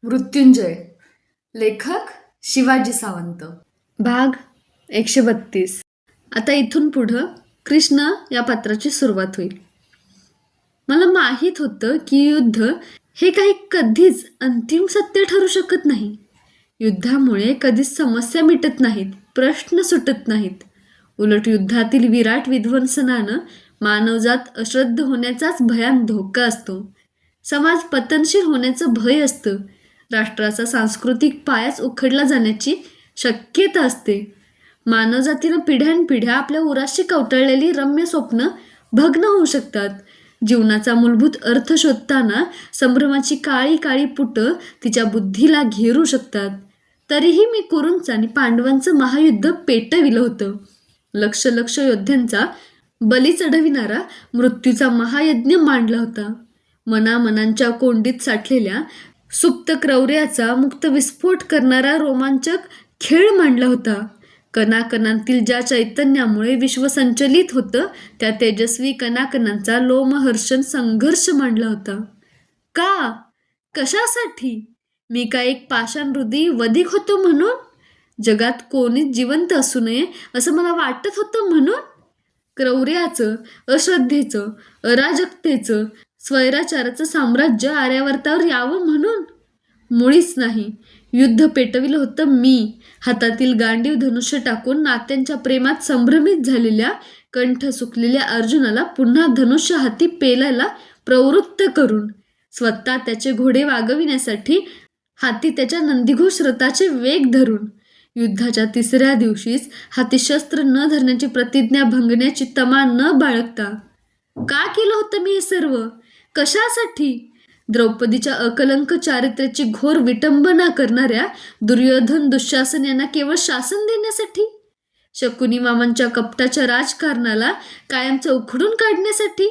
मृत्युंजय. लेखक शिवाजी सावंत. भाग 132. आता इथून पुढं कृष्ण या पात्राची सुरुवात होईल. मला माहीत होतं की युद्ध हे काही कधीच अंतिम सत्य ठरू शकत नाही. युद्धामुळे कधीच समस्या मिटत नाहीत, प्रश्न सुटत नाहीत. उलट युद्धातील विराट विध्वंसनानं मानवजात अश्रद्ध होण्याचाच भयान धोका असतो. समाज पतनशील होण्याचं भय असतं. राष्ट्राचा सांस्कृतिक पायाच उखडला जाण्याची शक्यता असते. मानवजातीनं पिढ्यानपिढ्या आपल्या उराशी कवटाळलेली रम्य स्वप्न भग्न होऊ शकतात. जीवनाचा मूलभूत अर्थ शोधताना संभ्रमाची काळी काळी पुटं तिच्या बुद्धीला घेरू शकतात. तरीही मी कुरूंचं आणि पांडवांचं महायुद्ध पेटविलं होतं. लक्ष लक्ष योद्ध्यांचा बली चढविणारा मृत्यूचा महायज्ञ मांडला होता. मनामनांच्या कोंडीत साठलेल्या सुप्त क्रौर्याचा मुक्त विस्फोट करणारा रोमांचक खेळ मांडला होता. कणाकणांतील ज्या चैतन्यामुळे विश्व संचलित होतं त्या तेजस्वी कणाकणांचा लोमहर्षण संघर्ष मांडला होता. का? कशासाठी? मी का एक पाषाण हृदयी वधिक होतो म्हणून? जगात कोणीच जिवंत असू नये असं मला वाटत होतं म्हणून? क्रौर्याचं, अश्रद्धेचं, अराजकतेचं, स्वैराचाराचं साम्राज्य आर्यावर्तावर यावं म्हणून? मुळीच नाही. युद्ध पेटविलं होतं मी, हातातील गांडीव धनुष्य टाकून नात्यांच्या प्रेमात संभ्रमित झालेल्या, कंठ सुकलेल्या अर्जुनाला पुन्हा धनुष्य हाती पेलायला प्रवृत्त करून, स्वतः त्याचे घोडे वागविण्यासाठी हाती त्याच्या नंदीघोष रथाचे वेग धरून, युद्धाच्या तिसऱ्या दिवशीच हाती शस्त्र न धरण्याची प्रतिज्ञा भंगण्याची तमा न बाळगता. का केलं होतं मी हे सर्व? कशासाठी? द्रौपदीच्या अकलंक चारित्र्याची घोर विटंबना करणाऱ्या दुर्योधन दुःशासन यांना केवळ शासन देण्यासाठी? शकुनी मामांच्या कपटाच्या राजकारणाला कायमचं उखडून काढण्यासाठी?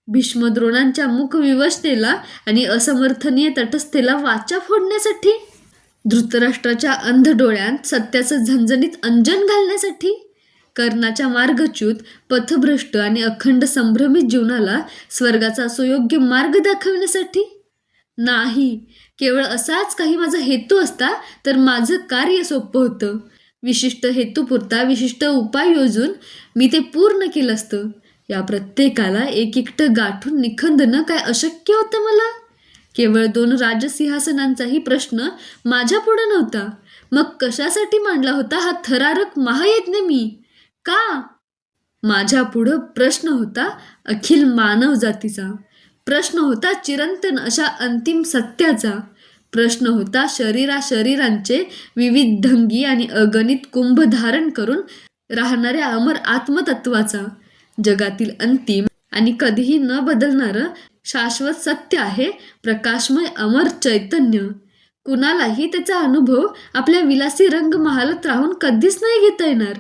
भीष्म द्रोणांच्या मुखविवशतेला आणि असमर्थनीय तटस्थेला वाचा फोडण्यासाठी? धृतराष्ट्राच्या अंध डोळ्यांत सत्याचं झणझणीत अंजन घालण्यासाठी? कर्णाच्या मार्गच्युत, पथभ्रष्ट आणि अखंड संभ्रमित जीवनाला स्वर्गाचा सुयोग्य मार्ग दाखवण्यासाठी? नाही. केवळ असाच काही माझा हेतू असता तर माझं कार्य सोपं होतं. विशिष्ट हेतूपुरता विशिष्ट उपाय योजून मी ते पूर्ण केलं असतं. या प्रत्येकाला एक एकटं गाठून निखंदनं काय अशक्य होतं मला? केवळ 2 राजसिंहासनांचाही प्रश्न माझ्या पुढं नव्हता. मग कशासाठी मांडला होता हा थरारक महायज्ञ मी? का? माझ्या पुढं प्रश्न होता अखिल मानव जातीचा. प्रश्न होता चिरंतन अशा अंतिम सत्याचा. प्रश्न होता शरीरांचे विविध ढंगी आणि अगणित कुंभ धारण करून राहणाऱ्या अमर आत्मतत्वाचा. जगातील अंतिम आणि कधीही न बदलणारं शाश्वत सत्य आहे प्रकाशमय अमर चैतन्य. कुणालाही त्याचा अनुभव आपल्या विलासी रंगमहालात राहून कधीच नाही घेता येणार.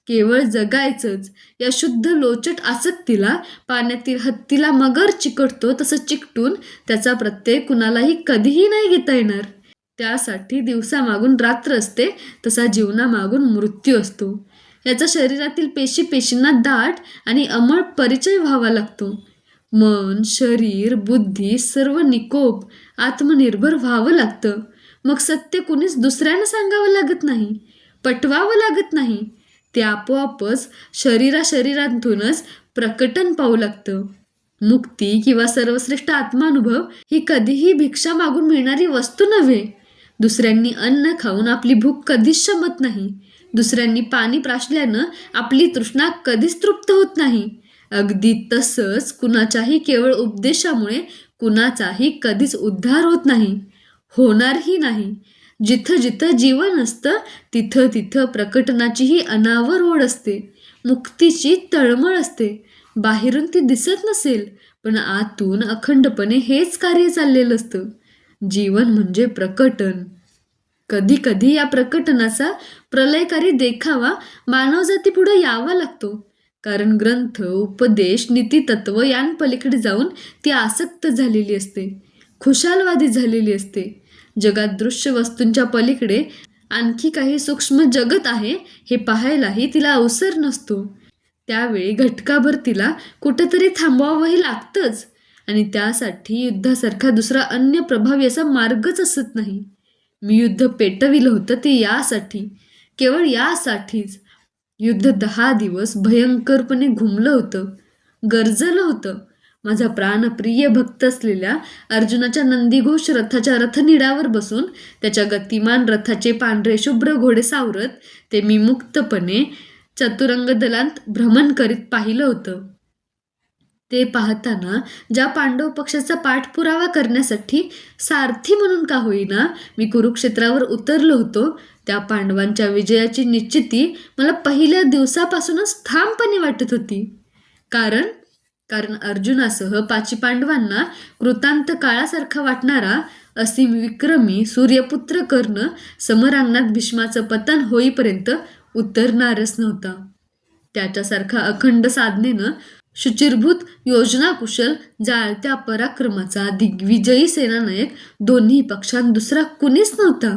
केवळ जगायचंच. या शुद्ध लोचट आसक्तीला पाण्यातील हत्तीला मगर चिकटतो तसं चिकटून त्याचा प्रत्यय कुणालाही कधीही नाही घेता येणार. त्यासाठी दिवसामागून रात्र असते तसा जीवनामागून मृत्यू असतो. याचा शरीरातील पेशींना दाट आणि अमळ परिचय व्हावा लागतो. मन, शरीर, बुद्धी सर्व निकोप, आत्मनिर्भर व्हावं लागतं. मग सत्य कुणीच दुसऱ्यानं सांगावं लागत नाही, पटवावं लागत नाही. ते आपोआपच शरीरांतूनच प्रकटन पाहू लागतं. मुक्ती किंवा सर्वश्रेष्ठ आत्मानुभव ही कधीही भिक्षा मागून मिळणारी वस्तू नव्हे. दुसऱ्यांनी अन्न खाऊन आपली भूक कधीच शमत नाही. दुसऱ्यांनी पाणी प्राशल्यानं आपली तृष्णा कधीच तृप्त होत नाही. अगदी तसंच कुणाच्याही केवळ उपदेशामुळे कुणाचाही कधीच उद्धार होत नाही, होणारही नाही. जिथं जिथं जीवन असतं तिथं तिथं प्रकटनाचीही अनावर ओढ असते, मुक्तीची तळमळ असते. बाहेरून ती दिसत नसेल पण आतून अखंडपणे हेच कार्य चाललेलं असतं. जीवन म्हणजे प्रकटन. कधी कधी या प्रकटनाचा प्रलयकारी देखावा मानवजातीपुढे यावा लागतो. कारण ग्रंथ, उपदेश, नीतितत्व यांपलीकडे जाऊन ती आसक्त झालेली असते, खुशालवादी झालेली असते. जगात दृश्य वस्तूंच्या पलीकडे आणखी काही सूक्ष्म जगत आहे हे पाहायलाही तिला अवसर नसतो. त्यावेळी घटकाभर तिला कुठेतरी थांबवावंही लागतंच आणि त्यासाठी युद्धासारखा दुसरा अन्य प्रभावी असा मार्गच असत नाही. मी युद्ध पेटविलं होतं ते यासाठी, केवळ यासाठीच. युद्ध 10 दिवस भयंकरपणे घुमलं होतं, गरजलं होतं. माझा प्राणप्रिय भक्त असलेल्या अर्जुनाच्या नंदीघोष रथाच्या रथनिडावर बसून त्याच्या गतिमान रथाचे पांढरे शुभ्र घोडे सावरत ते मी मुक्तपणे चतुरंग दलांत भ्रमण करीत पाहिलं होतं. ते पाहताना ज्या पांडव पक्षाचा पाठपुरावा करण्यासाठी सारथी म्हणून का होईना मी कुरुक्षेत्रावर उतरलो होतो, त्या पांडवांच्या विजयाची निश्चिती मला पहिल्या दिवसापासूनच ठामपणे वाटत होती. कारण अर्जुनासह 5 पांडवांना कृतांत काळासारखा वाटणारा असीम विक्रमी सूर्यपुत्र कर्ण समरांगणात भीष्माचं पतन होईपर्यंत उतरणारच नव्हता. त्याच्यासारखा अखंड साधनेनं शुचिरभूत योजनाकुशल जाळत्या पराक्रमाचा दिग्विजयी सेनानायक दोन्ही पक्षांत दुसरा कुणीच नव्हता.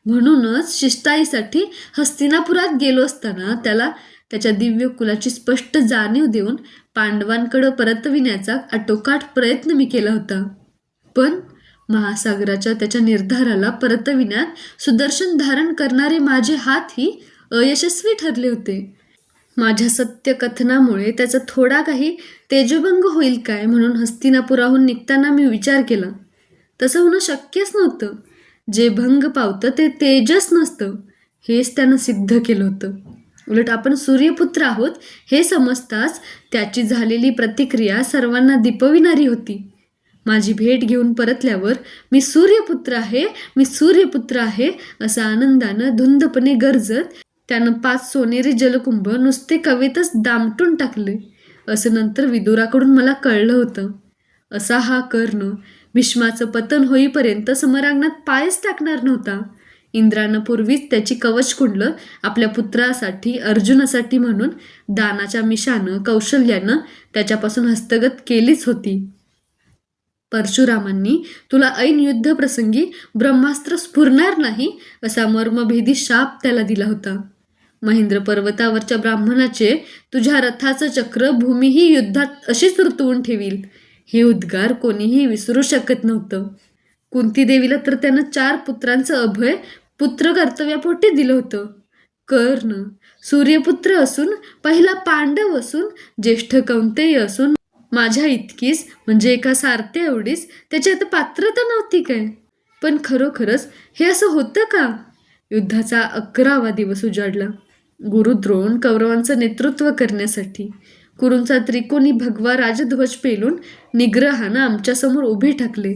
म्हणूनच शिष्टाईसाठी हस्तिनापुरात गेलो असताना त्याला त्याच्या दिव्य कुलाची स्पष्ट जाणीव देऊन पांडवांकडं परतविण्याचा आटोकाट प्रयत्न मी केला होता. पण महासागराच्या त्याच्या निर्धाराला परतविण्यात सुदर्शन धारण करणारे माझे हातही अयशस्वी ठरले होते. माझ्या सत्यकथनामुळे त्याचा थोडा काही तेजोभंग होईल काय म्हणून हस्तिनापुराहून निघताना मी विचार केला. तसं होणं शक्यच नव्हतं. जे भंग पावतं ते तेजच नसतं, हेच त्यानं सिद्ध केलं होतं. उलट आपण सूर्यपुत्र आहोत हे समजताच त्याची झालेली प्रतिक्रिया सर्वांना दिपविणारी होती. माझी भेट घेऊन परतल्यावर मी सूर्यपुत्र आहे असं आनंदानं धुंदपणे गरजत त्यानं 5 सोनेरी जलकुंभ नुसते कवेतच दामटून टाकले असं नंतर विदुराकडून मला कळलं होतं. असा हा कर्ण भीष्माचं पतन होईपर्यंत समरांगणात पायच टाकणार नव्हता. इंद्रानं पूर्वीच त्याची कवचकुंडलं आपल्या पुत्रासाठी अर्जुनासाठी म्हणून दानाच्या मिशानं कौशल्यानं त्याच्यापासून हस्तगत केलीच होती. परशुरामांनी तुला ऐन युद्धप्रसंगी ब्रह्मास्त्र स्फुरणार नाही असा मर्मभेदी शाप त्याला दिला होता. महेंद्र पर्वतावरच्या ब्राह्मणाचे तुझ्या रथाचं चक्र भूमीही युद्धात अशीच ऋतवून ठेवील हे उद्गार कोणीही विसरू शकत नव्हतं. कुंतीदेवीला तर त्यानं 4 पुत्रांचं अभय पुत्र कर्तव्यापोटी दिलं होतं. कर्ण सूर्यपुत्र असून, पहिला पांडव असून, ज्येष्ठ कौंतेय असून माझ्या इतकीच म्हणजे एका सारथ्या एवढीच त्याची आता पात्रता नव्हती काय? पण खरोखरच हे असं होतं का? युद्धाचा 11वा दिवस उजाडला. गुरुद्रोण कौरवांचं नेतृत्व करण्यासाठी कुरूंचा त्रिकोणी भगवा राजध्वज पेलून निग्रहानं आमच्यासमोर उभे ठाकले.